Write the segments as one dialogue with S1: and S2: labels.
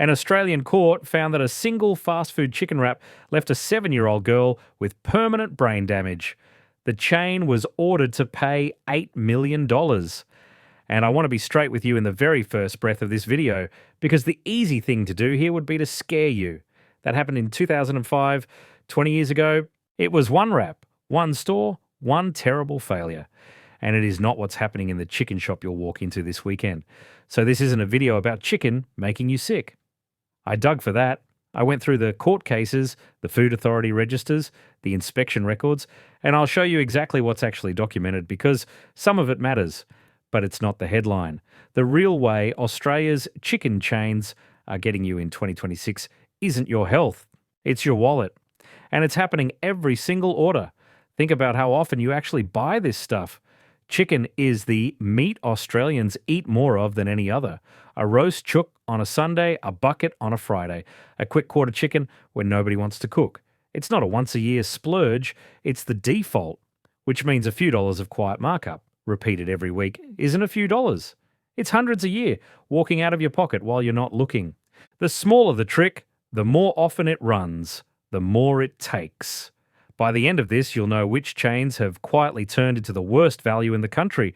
S1: An Australian court found that a single fast food chicken wrap left a 7-year-old girl with permanent brain damage. The chain was ordered to pay $8 million. And I want to be straight with you in the very first breath of this video, because the easy thing to do here would be to scare you. That happened in 2005, 20 years ago. It was one wrap, one store, one terrible failure. And it is not what's happening in the chicken shop you'll walk into this weekend. So this isn't a video about chicken making you sick. I dug for that. I went through the court cases, the food authority registers, the inspection records, and I'll show you exactly what's actually documented, because some of it matters, but it's not the headline. The real way Australia's chicken chains are getting you in 2026 isn't your health, it's your wallet. And it's happening every single order. Think about how often you actually buy this stuff. Chicken is the meat Australians eat more of than any other. A roast chook on a Sunday, a bucket on a Friday, a quick quarter chicken when nobody wants to cook. It's not a once-a-year splurge, it's the default, which means a few dollars of quiet markup, repeated every week, isn't a few dollars. It's hundreds a year, walking out of your pocket while you're not looking. The smaller the trick, the more often it runs, the more it takes. By the end of this, you'll know which chains have quietly turned into the worst value in the country.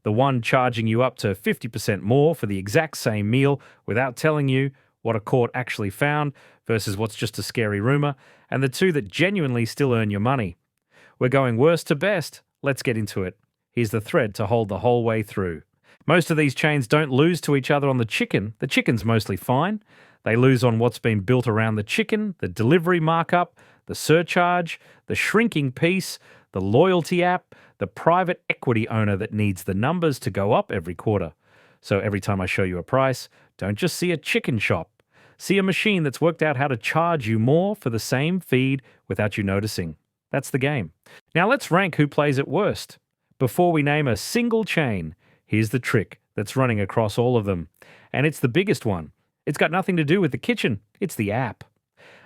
S1: The one charging you up to 50% more for the exact same meal without telling you what a court actually found versus what's just a scary rumor, and the two that genuinely still earn your money. We're going worst to best. Let's get into it. Here's the thread to hold the whole way through. Most of these chains don't lose to each other on the chicken. The chicken's mostly fine. They lose on what's been built around the chicken, the delivery markup, the surcharge, the shrinking piece, the loyalty app, the private equity owner that needs the numbers to go up every quarter. So every time I show you a price, don't just see a chicken shop. See a machine that's worked out how to charge you more for the same feed without you noticing. That's the game. Now let's rank who plays it worst. Before we name a single chain, here's the trick that's running across all of them. And it's the biggest one. It's got nothing to do with the kitchen. It's the app.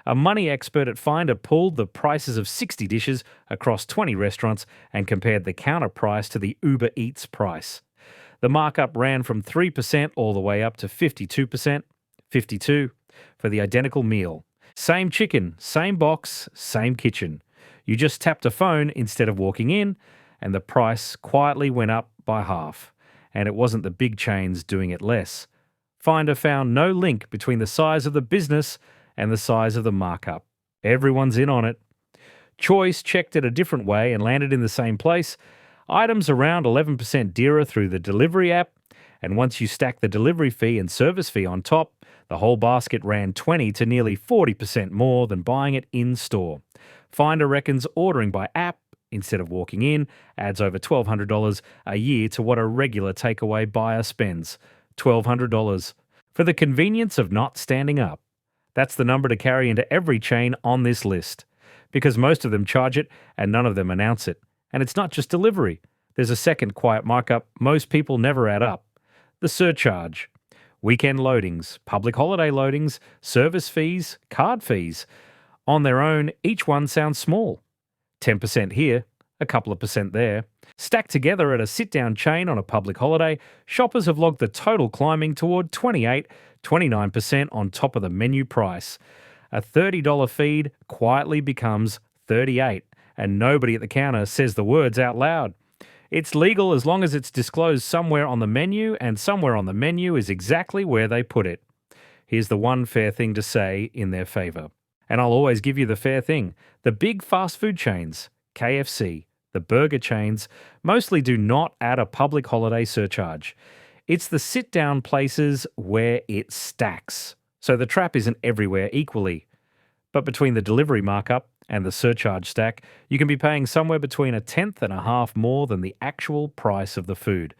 S1: A money expert at Finder pulled the prices of 60 dishes across 20 restaurants and compared the counter price to the Uber Eats price. The markup ran from 3% all the way up to 52%, 52% for the identical meal. Same chicken, same box, same kitchen. You just tapped a phone instead of walking in, and the price quietly went up by half. And it wasn't the big chains doing it less. Finder found no link between the size of the business and the size of the markup. Everyone's in on it. Choice checked it a different way and landed in the same place. Items around 11% dearer through the delivery app, and once you stack the delivery fee and service fee on top, the whole basket ran 20 to nearly 40% more than buying it in-store. Finder reckons ordering by app instead of walking in adds over $1,200 a year to what a regular takeaway buyer spends. $1,200 for the convenience of not standing up. That's the number to carry into every chain on this list, because most of them charge it and none of them announce it. And it's not just delivery. There's a second quiet markup most people never add up. The surcharge. Weekend loadings, public holiday loadings, service fees, card fees. On their own, each one sounds small. 10% here, a couple of percent there. Stacked together at a sit-down chain on a public holiday, shoppers have logged the total climbing toward 28, 29% on top of the menu price. A $30 feed quietly becomes $38, and nobody at the counter says the words out loud. It's legal as long as it's disclosed somewhere on the menu, and somewhere on the menu is exactly where they put it. Here's the one fair thing to say in their favor. And I'll always give you the fair thing. The big fast food chains, KFC, the burger chains, mostly do not add a public holiday surcharge. It's the sit-down places where it stacks. So the trap isn't everywhere equally. But between the delivery markup and the surcharge stack, you can be paying somewhere between 1/10 and a half more than the actual price of the food,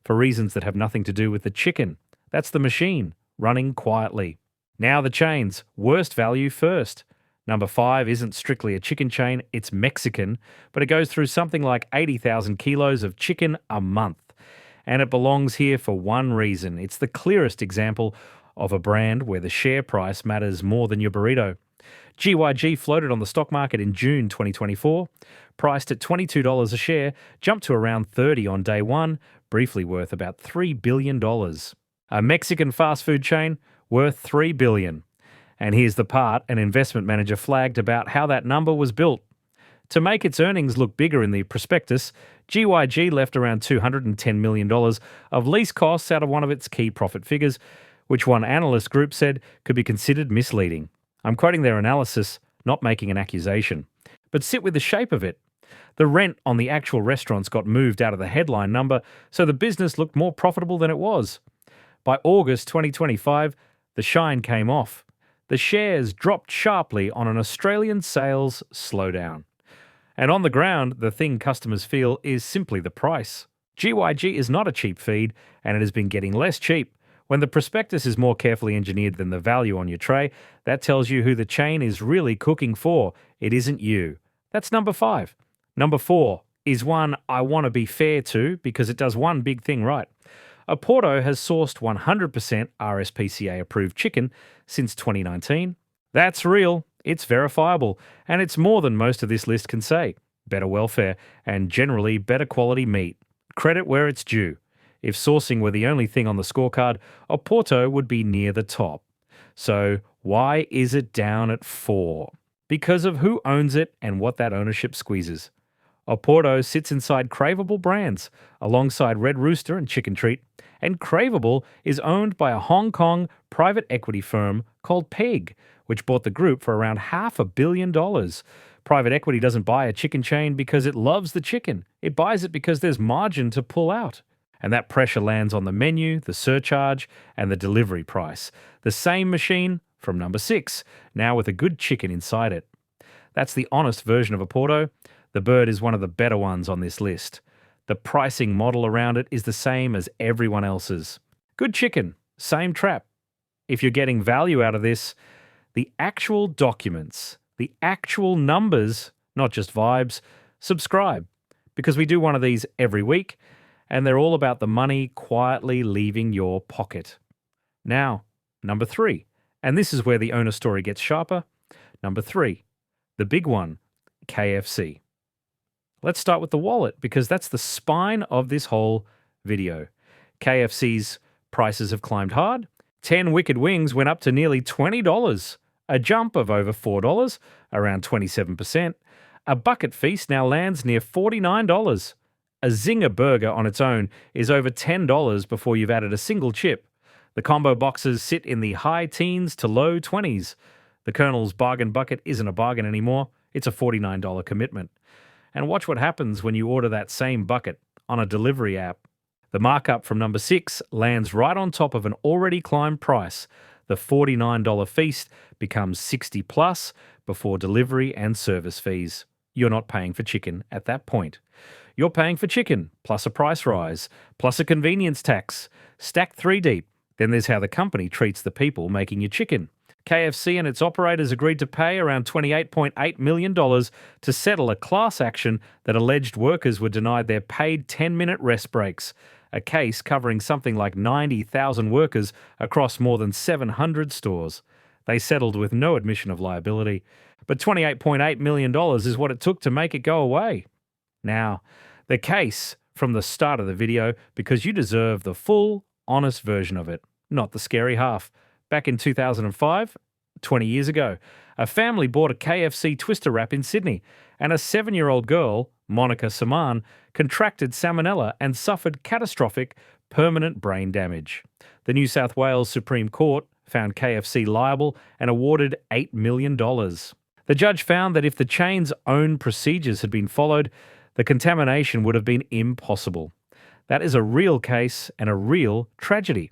S1: for reasons that have nothing to do with the chicken. That's the machine, running quietly. Now the chains, worst value first. Number 5 isn't strictly a chicken chain, it's Mexican, but it goes through something like 80,000 kilos of chicken a month. And it belongs here for one reason. It's the clearest example of a brand where the share price matters more than your burrito. GYG floated on the stock market in June 2024, priced at $22 a share, jumped to around $30 on day one, briefly worth about $3 billion. A Mexican fast food chain? worth $3 billion. And here's the part an investment manager flagged about how that number was built. To make its earnings look bigger in the prospectus, GYG left around $210 million of lease costs out of one of its key profit figures, which one analyst group said could be considered misleading. I'm quoting their analysis, not making an accusation. But sit with the shape of it. The rent on the actual restaurants got moved out of the headline number, so the business looked more profitable than it was. By August 2025, the shine came off. The shares dropped sharply on an Australian sales slowdown. And on the ground, the thing customers feel is simply the price. GYG is not a cheap feed, and it has been getting less cheap. When the prospectus is more carefully engineered than the value on your tray, that tells you who the chain is really cooking for. It isn't you. That's number 5. Number 4 is one I want to be fair to because it does one big thing right. Oporto has sourced 100% RSPCA approved chicken since 2019. That's real, it's verifiable, and it's more than most of this list can say. Better welfare and generally better quality meat. Credit where it's due. If sourcing were the only thing on the scorecard, Oporto would be near the top. So why is it down at 4? Because of who owns it and what that ownership squeezes. Oporto sits inside Craveable Brands, alongside Red Rooster and Chicken Treat, and Craveable is owned by a Hong Kong private equity firm called PEG, which bought the group for around $500 million. Private equity doesn't buy a chicken chain because it loves the chicken. It buys it because there's margin to pull out. And that pressure lands on the menu, the surcharge, and the delivery price. The same machine from number 6, now with a good chicken inside it. That's the honest version of Oporto. The bird is one of the better ones on this list. The pricing model around it is the same as everyone else's. Good chicken, same trap. If you're getting value out of this, the actual documents, the actual numbers, not just vibes, subscribe. Because we do one of these every week, and they're all about the money quietly leaving your pocket. Now, number 3, and this is where the owner story gets sharper. Number 3, the big one, KFC. Let's start with the wallet because that's the spine of this whole video. KFC's prices have climbed hard. 10 wicked wings went up to nearly $20, a jump of over $4, around 27%. A bucket feast now lands near $49. A Zinger burger on its own is over $10 before you've added a single chip. The combo boxes sit in the high teens to low 20s. The Colonel's bargain bucket isn't a bargain anymore. It's a $49 commitment. And watch what happens when you order that same bucket on a delivery app. The markup from number 6 lands right on top of an already climbed price. The $49 feast becomes $60 plus before delivery and service fees. You're not paying for chicken at that point. You're paying for chicken, plus a price rise, plus a convenience tax, stacked 3 deep. Then there's how the company treats the people making your chicken. KFC and its operators agreed to pay around $28.8 million to settle a class action that alleged workers were denied their paid 10-minute rest breaks, a case covering something like 90,000 workers across more than 700 stores. They settled with no admission of liability, but $28.8 million is what it took to make it go away. Now, the case from the start of the video because you deserve the full, honest version of it, not the scary half. Back in 2005, 20 years ago, a family bought a KFC twister wrap in Sydney, and a 7-year-old girl, Monica Saman, contracted salmonella and suffered catastrophic permanent brain damage. The New South Wales Supreme Court found KFC liable and awarded $8 million. The judge found that if the chain's own procedures had been followed, the contamination would have been impossible. That is a real case and a real tragedy.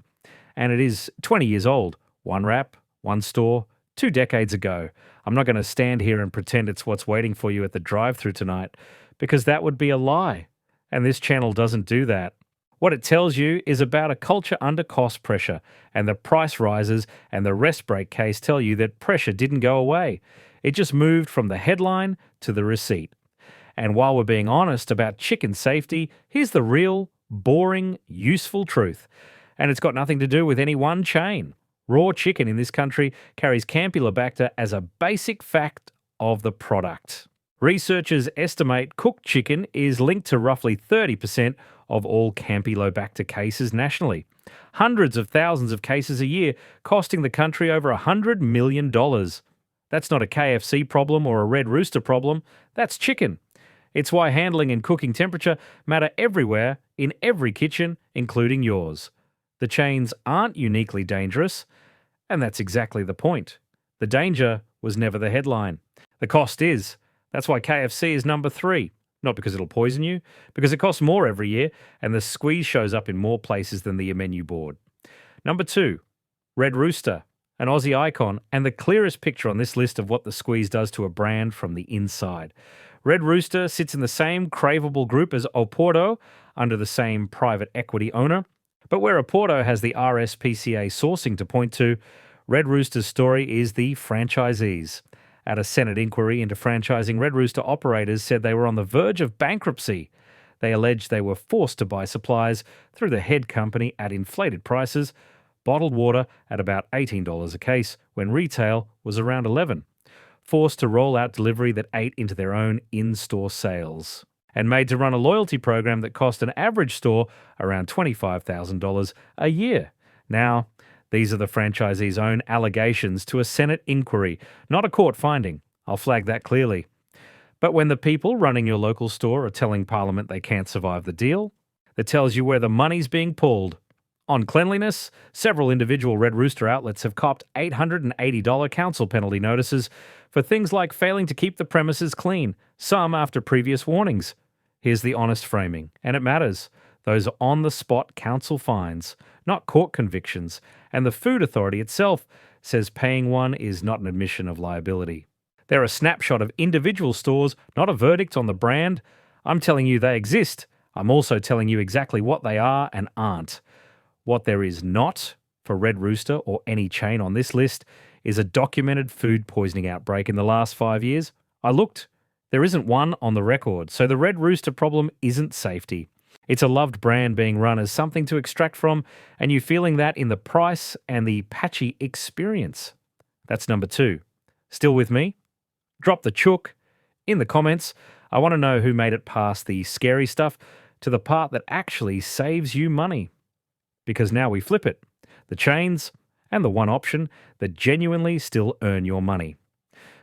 S1: And it is 20 years old. One wrap, one store, 2 decades ago. I'm not going to stand here and pretend it's what's waiting for you at the drive-thru tonight, because that would be a lie. And this channel doesn't do that. What it tells you is about a culture under cost pressure, and the price rises and the rest break case tell you that pressure didn't go away. It just moved from the headline to the receipt. And while we're being honest about chicken safety, here's the real, boring, useful truth. And it's got nothing to do with any one chain. Raw chicken in this country carries Campylobacter as a basic fact of the product. Researchers estimate cooked chicken is linked to roughly 30% of all Campylobacter cases nationally. Hundreds of thousands of cases a year, costing the country over $100 million. That's not a KFC problem or a Red Rooster problem, that's chicken. It's why handling and cooking temperature matter everywhere, in every kitchen, including yours. The chains aren't uniquely dangerous, and that's exactly the point. The danger was never the headline. The cost is. That's why KFC is number 3. Not because it'll poison you, because it costs more every year, and the squeeze shows up in more places than the menu board. Number 2, Red Rooster, an Aussie icon, and the clearest picture on this list of what the squeeze does to a brand from the inside. Red Rooster sits in the same craveable group as Oporto, under the same private equity owner. But where Oporto has the RSPCA sourcing to point to, Red Rooster's story is the franchisees. At a Senate inquiry into franchising, Red Rooster operators said they were on the verge of bankruptcy. They alleged they were forced to buy supplies through the head company at inflated prices, bottled water at about $18 a case when retail was around $11. Forced to roll out delivery that ate into their own in-store sales, and made to run a loyalty program that cost an average store around $25,000 a year. Now, these are the franchisee's own allegations to a Senate inquiry, not a court finding. I'll flag that clearly. But when the people running your local store are telling Parliament they can't survive the deal, that tells you where the money's being pulled. On cleanliness, several individual Red Rooster outlets have copped $880 council penalty notices for things like failing to keep the premises clean, some after previous warnings. Here's the honest framing, and it matters. Those are on-the-spot council fines, not court convictions, and the Food Authority itself says paying one is not an admission of liability. They're a snapshot of individual stores, not a verdict on the brand. I'm telling you they exist. I'm also telling you exactly what they are and aren't. What there is not for Red Rooster or any chain on this list is a documented food poisoning outbreak in the last 5 years. I looked. There isn't one on the record, so the Red Rooster problem isn't safety. It's a loved brand being run as something to extract from, and you feeling that in the price and the patchy experience. That's number 2. Still with me? Drop the chook in the comments. I want to know who made it past the scary stuff to the part that actually saves you money. Because now we flip it. The chains and the one option that genuinely still earn your money.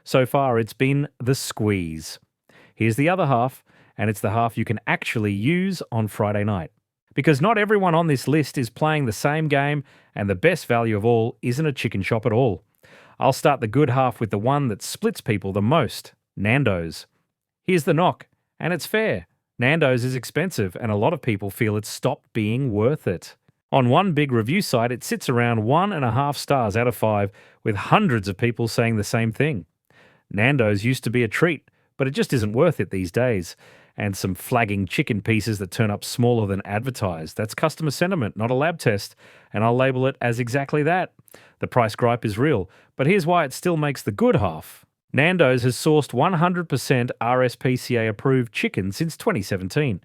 S1: So far, it's been the squeeze. Here's the other half, and it's the half you can actually use on Friday night. Because not everyone on this list is playing the same game, and the best value of all isn't a chicken shop at all. I'll start the good half with the one that splits people the most, Nando's. Here's the knock, and it's fair. Nando's is expensive, and a lot of people feel it's stopped being worth it. On one big review site, it sits around 1.5 stars out of 5, with hundreds of people saying the same thing. Nando's used to be a treat, but it just isn't worth it these days. And some flagging chicken pieces that turn up smaller than advertised. That's customer sentiment, not a lab test, and I'll label it as exactly that. The price gripe is real, but here's why it still makes the good half. Nando's has sourced 100% RSPCA approved chicken since 2017.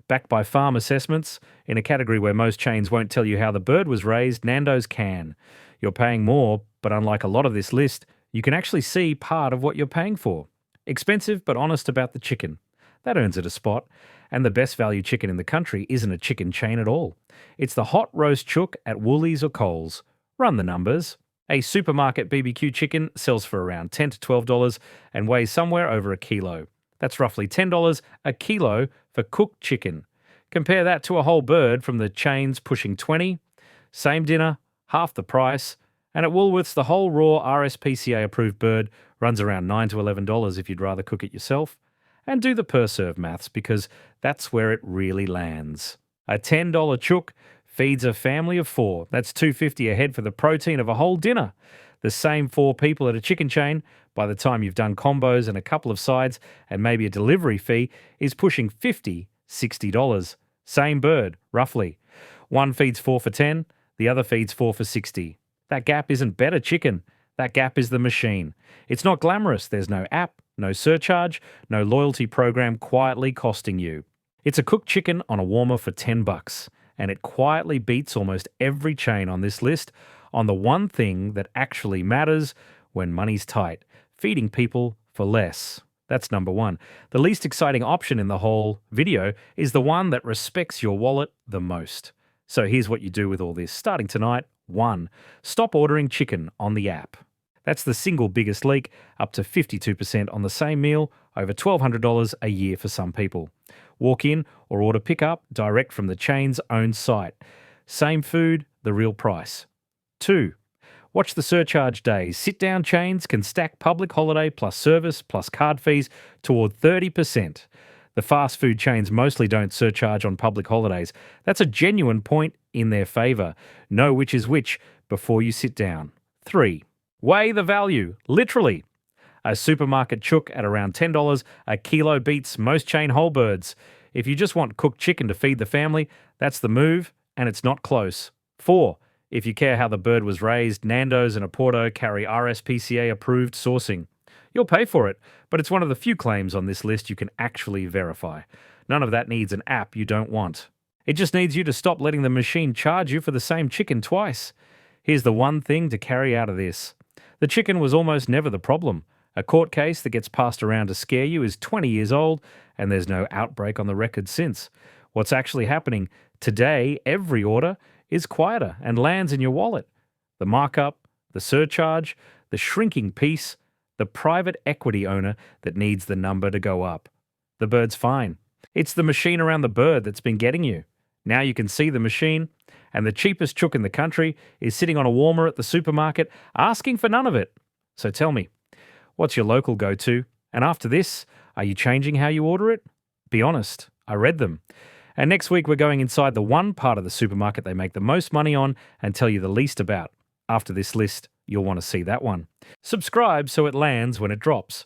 S1: Backed by farm assessments, in a category where most chains won't tell you how the bird was raised, Nando's can. You're paying more, but unlike a lot of this list, you can actually see part of what you're paying for. Expensive, but honest about the chicken. That earns it a spot. And the best value chicken in the country isn't a chicken chain at all. It's the hot roast chook at Woolies or Coles. Run the numbers. A supermarket BBQ chicken sells for around $10 to $12 and weighs somewhere over a kilo. That's roughly $10 a kilo for cooked chicken. Compare that to a whole bird from the chains pushing $20. Same dinner, half the price. And at Woolworths, the whole raw RSPCA approved bird runs around $9 to $11 if you'd rather cook it yourself. And do the per serve maths, because that's where it really lands. A $10 chook feeds a family of 4. That's $2.50 a head for the protein of a whole dinner. The same 4 people at a chicken chain, by the time you've done combos and a couple of sides and maybe a delivery fee, is pushing $50, $60. Same bird, roughly. One feeds 4 for $10, the other feeds 4 for $60. That gap isn't better chicken. That gap is the machine. It's not glamorous. There's no app, no surcharge, no loyalty program quietly costing you. It's a cooked chicken on a warmer for $10, and it quietly beats almost every chain on this list on the one thing that actually matters when money's tight, feeding people for less. That's number one. The least exciting option in the whole video is the one that respects your wallet the most. So here's what you do with all this. Starting tonight, 1. Stop ordering chicken on the app. That's the single biggest leak, up to 52% on the same meal, over $1,200 a year for some people. Walk in or order pickup direct from the chain's own site. Same food, the real price. 2. Watch the surcharge days. Sit-down chains can stack public holiday plus service plus card fees toward 30%. The fast food chains mostly don't surcharge on public holidays. That's a genuine point in their favour. Know which is which before you sit down. 3. Weigh the value, literally. A supermarket chook at around $10 a kilo beats most chain whole birds. If you just want cooked chicken to feed the family, that's the move, and it's not close. 4. If you care how the bird was raised, Nando's and Aporto carry RSPCA-approved sourcing. You'll pay for it, but it's one of the few claims on this list you can actually verify. None of that needs an app you don't want. It just needs you to stop letting the machine charge you for the same chicken twice. Here's the one thing to carry out of this. The chicken was almost never the problem. A court case that gets passed around to scare you is 20 years old, and there's no outbreak on the record since. What's actually happening today, every order is quieter and lands in your wallet. The markup, the surcharge, the shrinking piece, the private equity owner that needs the number to go up. The bird's fine. It's the machine around the bird that's been getting you. Now you can see the machine, and the cheapest chook in the country is sitting on a warmer at the supermarket asking for none of it. So tell me, what's your local go-to? And after this, are you changing how you order it? Be honest, I read them. And next week, we're going inside the one part of the supermarket they make the most money on and tell you the least about. After this list, you'll want to see that one. Subscribe so it lands when it drops.